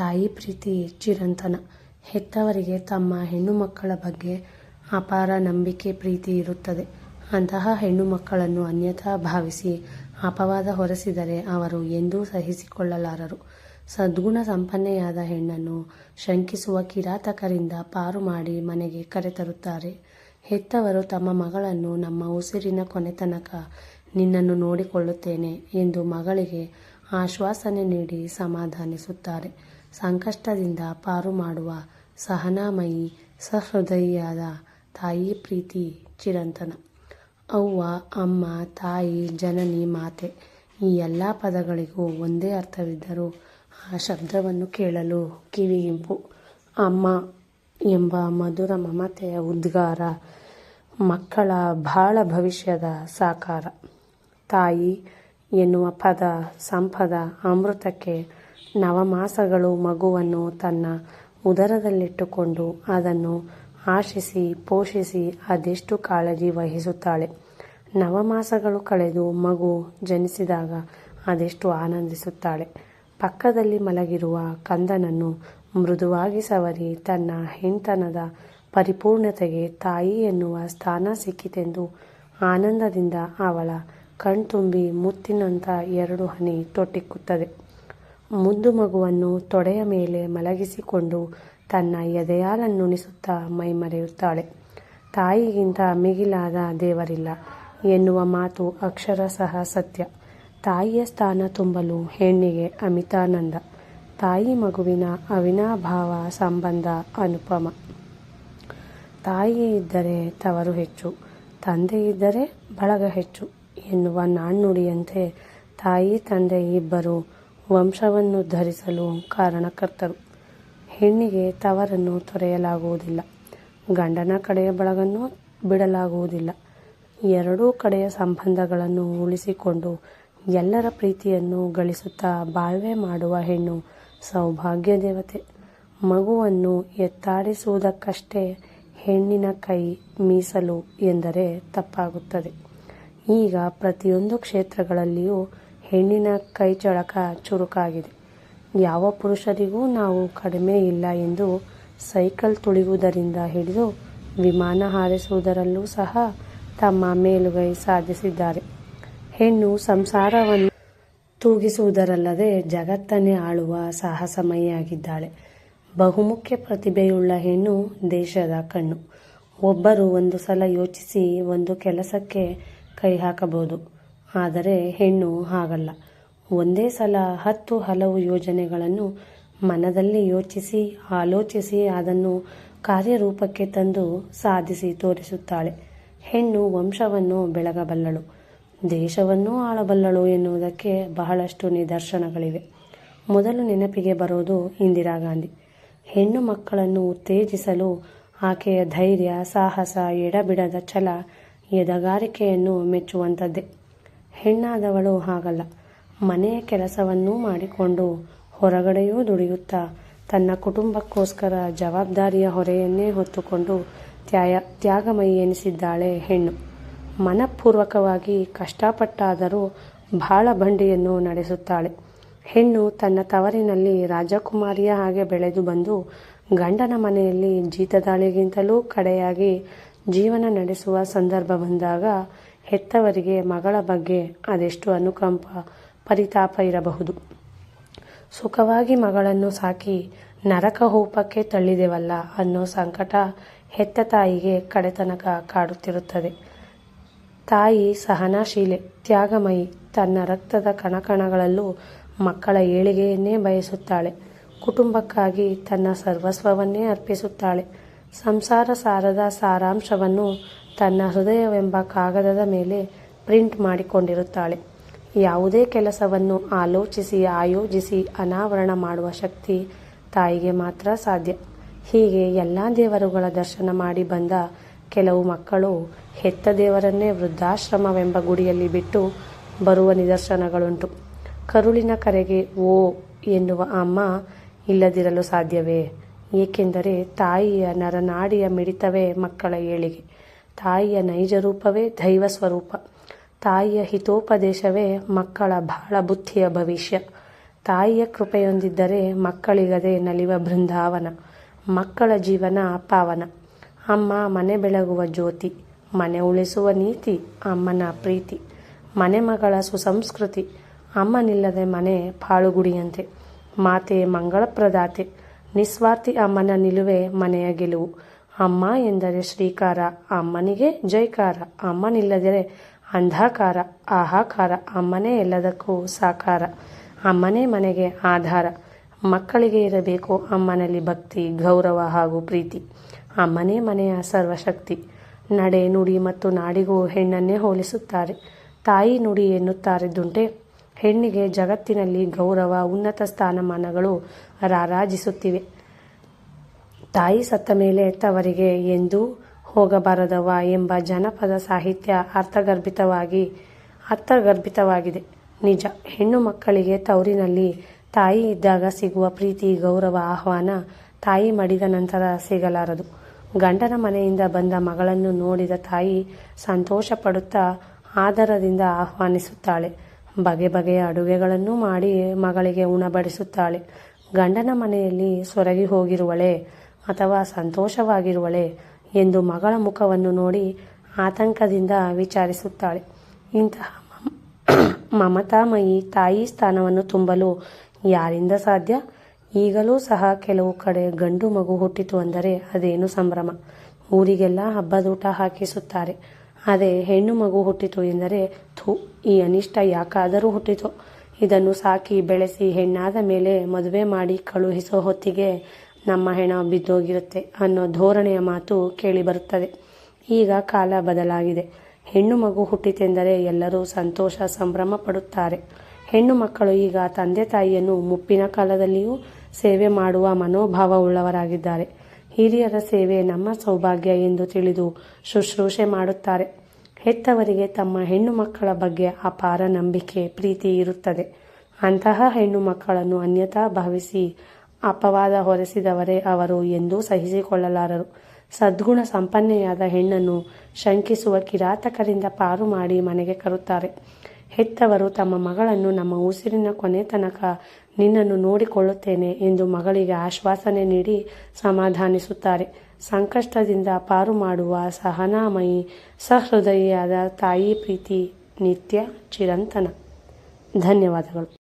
ತಾಯಿ ಪ್ರೀತಿ ಚಿರಂತನ. ಹೆತ್ತವರಿಗೆ ತಮ್ಮ ಹೆಣ್ಣು ಮಕ್ಕಳ ಬಗ್ಗೆ ಅಪಾರ ನಂಬಿಕೆ ಪ್ರೀತಿ ಇರುತ್ತದೆ. ಅಂತಹ ಹೆಣ್ಣು ಮಕ್ಕಳನ್ನು ಅನ್ಯಥಾ ಭಾವಿಸಿ ಅಪವಾದ ಹೊರಿಸಿದರೆ ಅವರು ಎಂದೂ ಸಹಿಸಿಕೊಳ್ಳಲಾರರು. ಸದ್ಗುಣ ಸಂಪನ್ನೆಯಾದ ಹೆಣ್ಣನ್ನು ಶಂಕಿಸುವ ಕಿರಾತಕರಿಂದ ಪಾರು ಮಾಡಿ ಮನೆಗೆ ಕರೆತರುತ್ತಾರೆ. ಹೆತ್ತವರು ತಮ್ಮ ಮಗಳನ್ನು ನಮ್ಮ ಉಸಿರಿನ ಕೊನೆತನಕ ನಿನ್ನನ್ನು ನೋಡಿಕೊಳ್ಳುತ್ತೇನೆ ಎಂದು ಮಗಳಿಗೆ ಆಶ್ವಾಸನೆ ನೀಡಿ ಸಮಾಧಾನಿಸುತ್ತಾರೆ. ಸಂಕಷ್ಟದಿಂದ ಪಾರು ಮಾಡುವ ಸಹನಾಮಯಿ ಸಹೃದಯಿಯಾದ ತಾಯಿ ಪ್ರೀತಿ ಚಿರಂತನ. ಅವ್ವ, ಅಮ್ಮ, ತಾಯಿ, ಜನನಿ, ಮಾತೆ ಈ ಎಲ್ಲ ಪದಗಳಿಗೂ ಒಂದೇ ಅರ್ಥವಿದ್ದರೂ ಆ ಶಬ್ದವನ್ನು ಕೇಳಲು ಕಿವಿಗಿಂಪು. ಅಮ್ಮ ಎಂಬ ಮಧುರ ಮಮತೆಯ ಉದ್ಗಾರ ಮಕ್ಕಳ ಬಾಳ ಭವಿಷ್ಯದ ಸಾಕಾರ. ತಾಯಿ ಎನ್ನುವ ಪದ ಸಂಪದ ಅಮೃತಕ್ಕೆ ನವಮಾಸಗಳು ಮಗುವನ್ನು ತನ್ನ ಉದರದಲ್ಲಿಟ್ಟುಕೊಂಡು ಅದನ್ನು ಆಶಿಸಿ ಪೋಷಿಸಿ ಅದೆಷ್ಟು ಕಾಳಜಿ ವಹಿಸುತ್ತಾಳೆ. ನವಮಾಸಗಳು ಕಳೆದು ಮಗು ಜನಿಸಿದಾಗ ಅದೆಷ್ಟು ಆನಂದಿಸುತ್ತಾಳೆ. ಪಕ್ಕದಲ್ಲಿ ಮಲಗಿರುವ ಕಂದನನ್ನು ಮೃದುವಾಗಿ ಸವರಿ ತನ್ನ ಹೆಣ್ತನದ ಪರಿಪೂರ್ಣತೆಗೆ ತಾಯಿ ಎನ್ನುವ ಸ್ಥಾನ ಸಿಕ್ಕಿತೆಂದು ಆನಂದದಿಂದ ಅವಳ ಕಣ್ತುಂಬಿ ಮುತ್ತಿನಂಥ 2 ಹನಿ ತೊಟ್ಟಿಕ್ಕುತ್ತದೆ. ಮುದ್ದು ಮಗುವನ್ನು ತೊಡೆಯ ಮೇಲೆ ಮಲಗಿಸಿಕೊಂಡು ತನ್ನ ಎದೆಯಾಲನ್ನುಣಿಸುತ್ತಾ ಮೈಮರೆಯುತ್ತಾಳೆ. ತಾಯಿಗಿಂತ ಮಿಗಿಲಾದ ದೇವರಿಲ್ಲ ಎನ್ನುವ ಮಾತು ಅಕ್ಷರಶಃ ಸತ್ಯ. ತಾಯಿಯ ಸ್ಥಾನ ತುಂಬಲು ಹೆಣ್ಣಿಗೆ ಅಮಿತಾನಂದ. ತಾಯಿ ಮಗುವಿನ ಅವಿನಾಭಾವ ಸಂಬಂಧ ಅನುಪಮ. ತಾಯಿ ಇದ್ದರೆ ತವರು ಹೆಚ್ಚು, ತಂದೆ ಇದ್ದರೆ ಬಳಗ ಹೆಚ್ಚು ಎನ್ನುವ ನಾಣ್ಣುಡಿಯಂತೆ ತಾಯಿ ತಂದೆ ಇಬ್ಬರು ವಂಶವನ್ನುದ್ಧರಿಸಲು ಕಾರಣಕರ್ತರು. ಹೆಣ್ಣಿಗೆ ತವರನ್ನು ತೊರೆಯಲಾಗುವುದಿಲ್ಲ, ಗಂಡನ ಕಡೆಯ ಬಳಗನ್ನು ಬಿಡಲಾಗುವುದಿಲ್ಲ. ಎರಡೂ ಕಡೆಯ ಸಂಬಂಧಗಳನ್ನು ಉಳಿಸಿಕೊಂಡು ಎಲ್ಲರ ಪ್ರೀತಿಯನ್ನು ಗಳಿಸುತ್ತಾ ಬಾಳ್ವೆ ಮಾಡುವ ಹೆಣ್ಣು ಸೌಭಾಗ್ಯ ದೇವತೆ. ಮಗುವನ್ನು ಎತ್ತಾಡಿಸುವುದಕ್ಕಷ್ಟೇ ಹೆಣ್ಣಿನ ಕೈ ಮೀಸಲು ಎಂದರೆ ತಪ್ಪಾಗುತ್ತದೆ. ಈಗ ಪ್ರತಿಯೊಂದು ಕ್ಷೇತ್ರಗಳಲ್ಲಿಯೂ ಹೆಣ್ಣಿನ ಕೈಚಳಕ ಚುರುಕಾಗಿದೆ. ಯಾವ ಪುರುಷರಿಗೂ ನಾವು ಕಡಿಮೆ ಇಲ್ಲ ಎಂದು ಸೈಕಲ್ ತುಳಿಯುವುದರಿಂದ ಹಿಡಿದು ವಿಮಾನ ಹಾರಿಸುವುದರಲ್ಲೂ ಸಹ ತಮ್ಮ ಮೇಲುಗೈ ಸಾಧಿಸಿದ್ದಾರೆ. ಹೆಣ್ಣು ಸಂಸಾರವನ್ನು ತೂಗಿಸುವುದರಲ್ಲದೆ ಜಗತ್ತನ್ನೇ ಆಳುವ ಸಾಹಸಮಯಿಯಾಗಿದ್ದಾಳೆ. ಬಹುಮುಖ್ಯ ಪ್ರತಿಭೆಯುಳ್ಳ ಹೆಣ್ಣು ದೇಶದ ಕಣ್ಣು. ಒಬ್ಬರು ಒಂದು ಸಲ ಯೋಚಿಸಿ ಒಂದು ಕೆಲಸಕ್ಕೆ ಕೈ ಹಾಕಬಹುದು, ಆದರೆ ಹೆಣ್ಣು ಹಾಗಲ್ಲ. ಒಂದೇ ಸಲ 10 ಹಲವು ಯೋಜನೆಗಳನ್ನು ಮನದಲ್ಲಿ ಯೋಚಿಸಿ ಆಲೋಚಿಸಿ ಅದನ್ನು ಕಾರ್ಯರೂಪಕ್ಕೆ ತಂದು ಸಾಧಿಸಿ ತೋರಿಸುತ್ತಾಳೆ. ಹೆಣ್ಣು ವಂಶವನ್ನು ಬೆಳಗಬಲ್ಲಳು, ದೇಶವನ್ನು ಆಳಬಲ್ಲಳು ಎನ್ನುವುದಕ್ಕೆ ಬಹಳಷ್ಟು ನಿದರ್ಶನಗಳಿವೆ. ಮೊದಲು ನೆನಪಿಗೆ ಬರೋದು ಇಂದಿರಾ ಗಾಂಧಿ. ಹೆಣ್ಣು ಮಕ್ಕಳನ್ನು ಉತ್ತೇಜಿಸಲು ಆಕೆಯ ಧೈರ್ಯ, ಸಾಹಸ, ಎಡಬಿಡದ ಛಲ, ಎದೆಗಾರಿಕೆಯನ್ನು ಮೆಚ್ಚುವಂಥದ್ದೇ. ಹೆಣ್ಣಾದವಳು ಹಾಗಲ್ಲ. ಮನೆಯ ಕೆಲಸವನ್ನೂ ಮಾಡಿಕೊಂಡು ಹೊರಗಡೆಯೂ ದುಡಿಯುತ್ತಾ ತನ್ನ ಕುಟುಂಬಕ್ಕೋಸ್ಕರ ಜವಾಬ್ದಾರಿಯ ಹೊರೆಯನ್ನೇ ಹೊತ್ತುಕೊಂಡು ತ್ಯಾಗಮಯಿ ಎನಿಸಿದ್ದಾಳೆ ಹೆಣ್ಣು. ಮನಪೂರ್ವಕವಾಗಿ ಕಷ್ಟಪಟ್ಟಾದರೂ ಬಾಳ ಬಂಡಿಯನ್ನು ನಡೆಸುತ್ತಾಳೆ. ಹೆಣ್ಣು ತನ್ನ ತವರಿನಲ್ಲಿ ರಾಜಕುಮಾರಿಯ ಹಾಗೆ ಬೆಳೆದು ಬಂದು ಗಂಡನ ಮನೆಯಲ್ಲಿ ಜೀತದಾಳಿಗಿಂತಲೂ ಕಡೆಯಾಗಿ ಜೀವನ ನಡೆಸುವ ಸಂದರ್ಭ ಬಂದಾಗ ಹೆತ್ತವರಿಗೆ ಮಗಳ ಬಗ್ಗೆ ಅದೆಷ್ಟು ಅನುಕಂಪ ಪರಿತಾಪ ಇರಬಹುದು. ಸುಖವಾಗಿ ಮಗಳನ್ನು ಸಾಕಿ ನರಕ ಹೂಪಕ್ಕೆ ತಳ್ಳಿದೆವಲ್ಲ ಅನ್ನೋ ಸಂಕಟ ಹೆತ್ತ ತಾಯಿಗೆ ಕಡೆತನಕ ಕಾಡುತ್ತಿರುತ್ತದೆ. ತಾಯಿ ಸಹನಾಶೀಲೆ, ತ್ಯಾಗಮಯಿ. ತನ್ನ ರಕ್ತದ ಕಣಕಣಗಳಲ್ಲೂ ಮಕ್ಕಳ ಏಳಿಗೆಯನ್ನೇ ಬಯಸುತ್ತಾಳೆ. ಕುಟುಂಬಕ್ಕಾಗಿ ತನ್ನ ಸರ್ವಸ್ವವನ್ನೇ ಅರ್ಪಿಸುತ್ತಾಳೆ. ಸಂಸಾರ ಸಾರದ ಸಾರಾಂಶವನ್ನು ತನ್ನ ಹೃದಯವೆಂಬ ಕಾಗದದ ಮೇಲೆ ಪ್ರಿಂಟ್ ಮಾಡಿಕೊಂಡಿರುತ್ತಾಳೆ. ಯಾವುದೇ ಕೆಲಸವನ್ನು ಆಲೋಚಿಸಿ ಆಯೋಜಿಸಿ ಅನಾವರಣ ಮಾಡುವ ಶಕ್ತಿ ತಾಯಿಗೆ ಮಾತ್ರ ಸಾಧ್ಯ. ಹೀಗೆ ಎಲ್ಲ ದೇವರುಗಳ ದರ್ಶನ ಮಾಡಿ ಬಂದ ಕೆಲವು ಮಕ್ಕಳು ಹೆತ್ತ ದೇವರನ್ನೇ ವೃದ್ಧಾಶ್ರಮವೆಂಬ ಗುಡಿಯಲ್ಲಿ ಬಿಟ್ಟು ಬರುವ ನಿದರ್ಶನಗಳುಂಟು. ಕರುಳಿನ ಕರೆಗೆ ಓ ಎನ್ನುವ ಅಮ್ಮ ಇಲ್ಲದಿರಲು ಸಾಧ್ಯವೇ? ಏಕೆಂದರೆ ತಾಯಿಯ ನರನಾಡಿಯ ಮಿಡಿತವೇ ಮಕ್ಕಳ ಏಳಿಗೆ. ತಾಯಿಯ ನೈಜ ರೂಪವೇ ದೈವ ಸ್ವರೂಪ. ತಾಯಿಯ ಹಿತೋಪದೇಶವೇ ಮಕ್ಕಳ ಬಾಳ ಬುದ್ಧಿಯ ಭವಿಷ್ಯ. ತಾಯಿಯ ಕೃಪೆಯೊಂದಿದ್ದರೆ ಮಕ್ಕಳಿಗದೆ ನಲಿವ ಬೃಂದಾವನ. ಮಕ್ಕಳ ಜೀವನ ಪಾವನ. ಅಮ್ಮ ಮನೆ ಬೆಳಗುವ ಜ್ಯೋತಿ. ಮನೆ ಉಳಿಸುವ ನೀತಿ ಅಮ್ಮನ ಪ್ರೀತಿ. ಮನೆ ಮಗಳ ಸುಸಂಸ್ಕೃತಿ. ಅಮ್ಮನಿಲ್ಲದೆ ಮನೆ ಪಾಳುಗುಡಿಯಂತೆ. ಮಾತೆ ಮಂಗಳಪ್ರದಾತೆ. ನಿಸ್ವಾರ್ಥಿ ಅಮ್ಮನ ನಿಲುವೆ ಮನೆಯ ಗೆಲುವು. ಅಮ್ಮ ಎಂದರೆ ಶ್ರೀಕಾರ. ಅಮ್ಮನಿಗೆ ಜೈಕಾರ. ಅಮ್ಮನಿಲ್ಲದರೆ ಅಂಧಕಾರ ಹಾಹಾಕಾರ. ಅಮ್ಮನೇ ಎಲ್ಲದಕ್ಕೂ ಸಾಕಾರ. ಅಮ್ಮನೇ ಮನೆಗೆ ಆಧಾರ. ಮಕ್ಕಳಿಗೆ ಇರಬೇಕು ಅಮ್ಮನಲ್ಲಿ ಭಕ್ತಿ, ಗೌರವ ಹಾಗೂ ಪ್ರೀತಿ. ಅಮ್ಮನೇ ಮನೆಯ ಸರ್ವಶಕ್ತಿ. ನಡೆ, ನುಡಿ ಮತ್ತು ನಾಡಿಗೂ ಹೆಣ್ಣನ್ನೇ ಹೋಲಿಸುತ್ತಾರೆ. ತಾಯಿ ನುಡಿ ಎನ್ನುತ್ತಾರಿದ್ದುಂಟೆ. ಹೆಣ್ಣಿಗೆ ಜಗತ್ತಿನಲ್ಲಿ ಗೌರವ, ಉನ್ನತ ಸ್ಥಾನಮಾನಗಳು ರಾರಾಜಿಸುತ್ತಿವೆ. ತಾಯಿ ಸತ್ತ ಮೇಲೆ ತವರಿಗೆ ಎಂದೂ ಹೋಗಬಾರದವ ಎಂಬ ಜನಪದ ಸಾಹಿತ್ಯ ಅರ್ಥಗರ್ಭಿತವಾಗಿದೆ. ನಿಜ. ಹೆಣ್ಣು ಮಕ್ಕಳಿಗೆ ತವರಿನಲ್ಲಿ ತಾಯಿ ಇದ್ದಾಗ ಸಿಗುವ ಪ್ರೀತಿ, ಗೌರವ, ಆಹ್ವಾನ ತಾಯಿ ಮಡಿದ ನಂತರ ಸಿಗಲಾರದು. ಗಂಡನ ಮನೆಯಿಂದ ಬಂದ ಮಗಳನ್ನು ನೋಡಿದ ತಾಯಿ ಸಂತೋಷ ಪಡುತ್ತಾ ಆದರದಿಂದ ಆಹ್ವಾನಿಸುತ್ತಾಳೆ. ಬಗೆ ಬಗೆಯ ಅಡುಗೆಗಳನ್ನು ಮಾಡಿ ಮಗಳಿಗೆ ಉಣಬಡಿಸುತ್ತಾಳೆ. ಗಂಡನ ಮನೆಯಲ್ಲಿ ಸೊರಗಿ ಹೋಗಿರುವಳೆ ಅಥವಾ ಸಂತೋಷವಾಗಿರುವಳೆ ಎಂದು ಮಗಳ ಮುಖವನ್ನು ನೋಡಿ ಆತಂಕದಿಂದ ವಿಚಾರಿಸುತ್ತಾಳೆ. ಇಂತಹ ಮಮತಾಮಯಿ ತಾಯಿ ಸ್ಥಾನವನ್ನು ತುಂಬಲು ಯಾರಿಂದ ಸಾಧ್ಯ? ಈಗಲೂ ಸಹ ಕೆಲವು ಕಡೆ ಗಂಡು ಮಗು ಹುಟ್ಟಿತು ಅಂದರೆ ಅದೇನು ಸಂಭ್ರಮ. ಊರಿಗೆಲ್ಲ ಹಬ್ಬದೂಟ ಹಾಕಿಸುತ್ತಾರೆ. ಅದೇ ಹೆಣ್ಣು ಮಗು ಹುಟ್ಟಿತು ಎಂದರೆ ಥೂ, ಈ ಅನಿಷ್ಟ ಯಾಕಾದರೂ ಹುಟ್ಟಿತು. ಇದನ್ನು ಸಾಕಿ ಬೆಳೆಸಿ ಹೆಣ್ಣಾದ ಮೇಲೆ ಮದುವೆ ಮಾಡಿ ಕಳುಹಿಸೋ ಹೊತ್ತಿಗೆ ನಮ್ಮ ಹೆಣ ಬಿದ್ದೋಗಿರುತ್ತೆ ಅನ್ನೋ ಧೋರಣೆಯ ಮಾತು ಕೇಳಿಬರುತ್ತದೆ. ಈಗ ಕಾಲ ಬದಲಾಗಿದೆ. ಹೆಣ್ಣು ಮಗು ಹುಟ್ಟಿತೆಂದರೆ ಎಲ್ಲರೂ ಸಂತೋಷ, ಸಂಭ್ರಮ ಪಡುತ್ತಾರೆ. ಹೆಣ್ಣು ಮಕ್ಕಳು ಈಗ ತಂದೆ ತಾಯಿಯನ್ನು ಮುಪ್ಪಿನ ಕಾಲದಲ್ಲಿಯೂ ಸೇವೆ ಮಾಡುವ ಮನೋಭಾವವುಳ್ಳವರಾಗಿದ್ದಾರೆ. ಹಿರಿಯರ ಸೇವೆ ನಮ್ಮ ಸೌಭಾಗ್ಯ ಎಂದು ತಿಳಿದು ಶುಶ್ರೂಷೆ ಮಾಡುತ್ತಾರೆ. ಹೆತ್ತವರಿಗೆ ತಮ್ಮ ಹೆಣ್ಣು ಮಕ್ಕಳ ಬಗ್ಗೆ ಅಪಾರ ನಂಬಿಕೆ, ಪ್ರೀತಿ ಇರುತ್ತದೆ. ಅಂತಹ ಹೆಣ್ಣು ಮಕ್ಕಳನ್ನು ಅನ್ಯಥಾ ಭಾವಿಸಿ ಅಪವಾದ ಹೊರಿಸಿದವರೇ ಅವರು ಎಂದೂ ಸಹಿಸಿಕೊಳ್ಳಲಾರರು. ಸದ್ಗುಣ ಸಂಪನ್ನೆಯಾದ ಹೆಣ್ಣನ್ನು ಶಂಕಿಸುವ ಕಿರಾತಕರಿಂದ ಪಾರು ಮಾಡಿ ಮನೆಗೆ ಕರುತ್ತಾರೆ. ಹೆತ್ತವರು ತಮ್ಮ ಮಗಳನ್ನು ನಮ್ಮ ಉಸಿರಿನ ಕೊನೆ ತನಕ ನಿನ್ನನ್ನು ನೋಡಿಕೊಳ್ಳುತ್ತೇನೆ ಎಂದು ಮಗಳಿಗೆ ಆಶ್ವಾಸನೆ ನೀಡಿ ಸಮಾಧಾನಿಸುತ್ತಾರೆ. ಸಂಕಷ್ಟದಿಂದ ಪಾರು ಮಾಡುವ ಸಹನಾಮಯಿ, ಸಹೃದಯಿಯಾದ ತಾಯಿ ಪ್ರೀತಿ ನಿತ್ಯ ಚಿರಂತನ. ಧನ್ಯವಾದಗಳು.